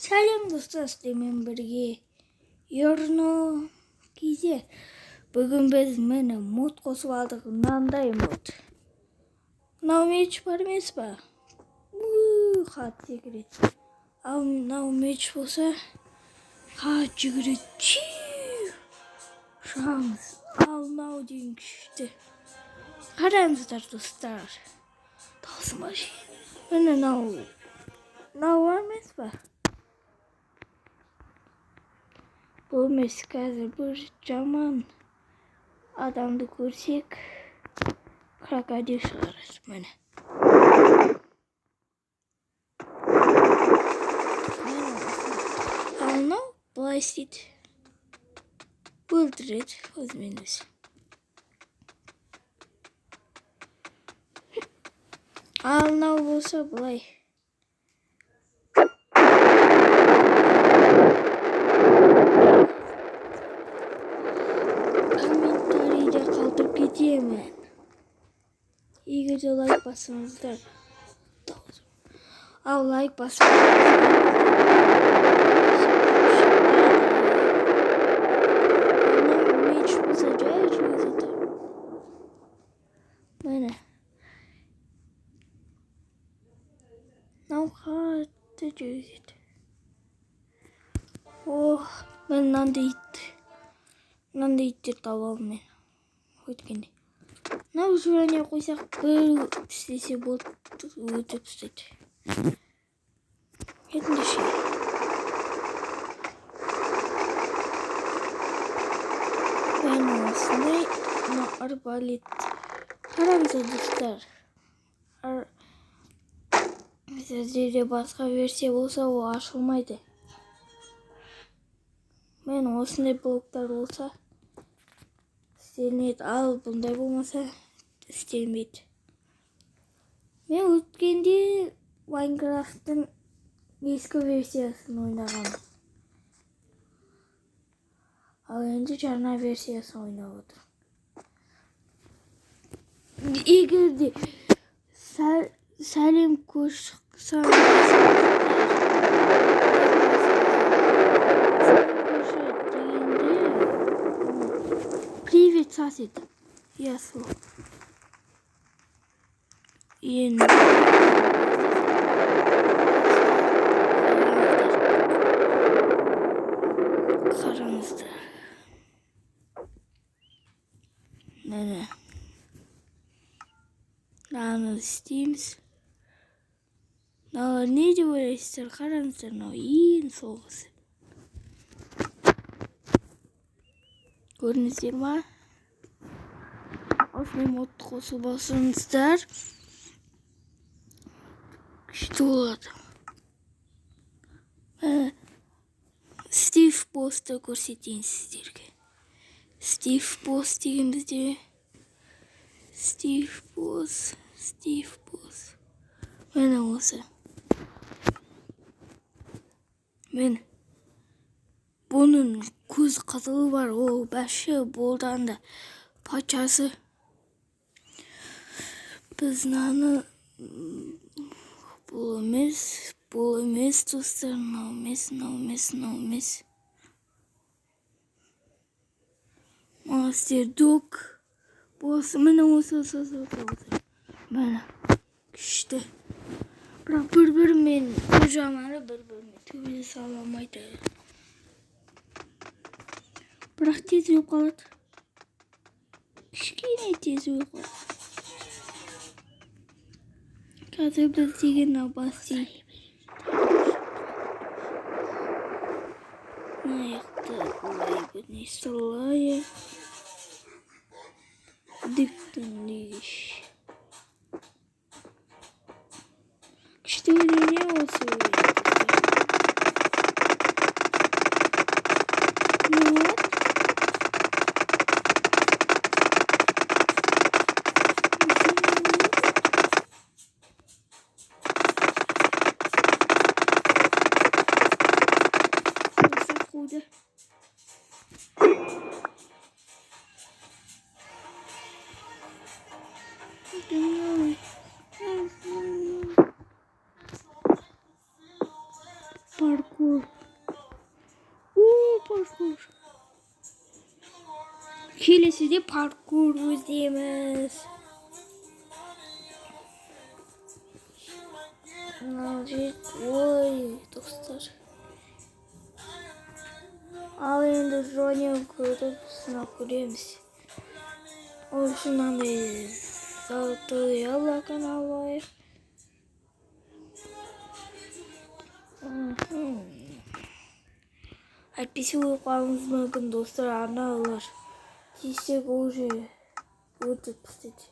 Сәлем достар, сіздермен бірге Ернар кейде. Бүгін біз мені мод қосып алдық. Мынандай мод. Мынау меч бар емес па? Хат секіреді. Ал мынау меч болса, хат жүгіреді. Шаңыз. Ал мынау дейін күшті. Қараңыздар достар. Даусым ашиын. Міне мынау бар емес па? Бұл емес, қазір бір жаман адамды көрсек, крокодил шығарады. Міне. Ал мынау былай істейді. Өлтіреді өзімен өзі. Ал мынау болса былай. Комментарийде қалдырып кетемін. Егер де лайк басыңыздар. Ал лайк басыңыздар. Меч болса жай жүргізеді. Міне. Мынау қатты жүргізеді. Мен мынандай иттер табамын мен. Өткенде. Мынау журнал қойсақ бір істесе болды, өтіп істейді. Ендеше. Мен осындай арбалет. Қараңыздар достар. Сіздерде басқа версия болса, ол ашылмайды. Мен осындай блоктар болса істелмейді, ал бұндай болмаса істелмейді. Мен өткенде Майнкрафттың ескі версиясын ойнағанмын. Ал енді жаңа версиясын ойнап отырмын. Егер де сәлем привет, сосед. Я слов. Қараңыздар. Міне. Мынаны істейміз. Мынау не деп ойлайсыздар? Қараңыздар, мынау ең соғысы. Көрдіңіздер ма? Осындай модты қосып алсаңыздар, күшті болады. Стив Босты көрсетейін сіздерге. Стив Бос деген бізде. Стив Бос. Мені осы. Мен бұның көз қызылы бар, ол бәші болданда пачасы. Біз наны бұл емес достар, мынау емес. Мастер дог болсы, міне осы. Міне күшті. Бірақ бір-бірімен жамары бір-бірімен төбелесе саламайды. Бірақ тез өліп қалады. Кішкене тез өліп қалады. Қазір біз деген баси. Аяқты бұлай бұны салайық. Диктің дегіш. Күшті өліне осы өліне. Parkur. Parkur. Kelesi de parkur izleyemiz. Ой, достар. Ал енді жоне көріп сынап көреміз. Ол үшін мынандай золотой алла канал бар. Әйтпесе өліп қалуыңыз мүмкін достар, аналар тиісек уже өтіп істеді.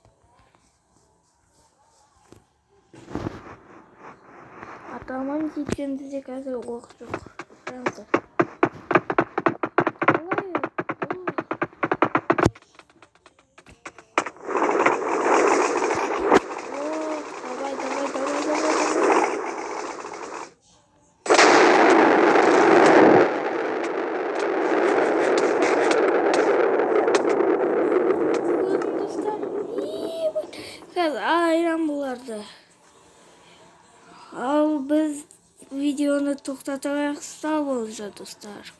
Атаман кеткенде де қазір оқ жоқ. Прямда. Ayran bulardı. Al biz videonu to'xtatib sağ bo'linglar do'stlar.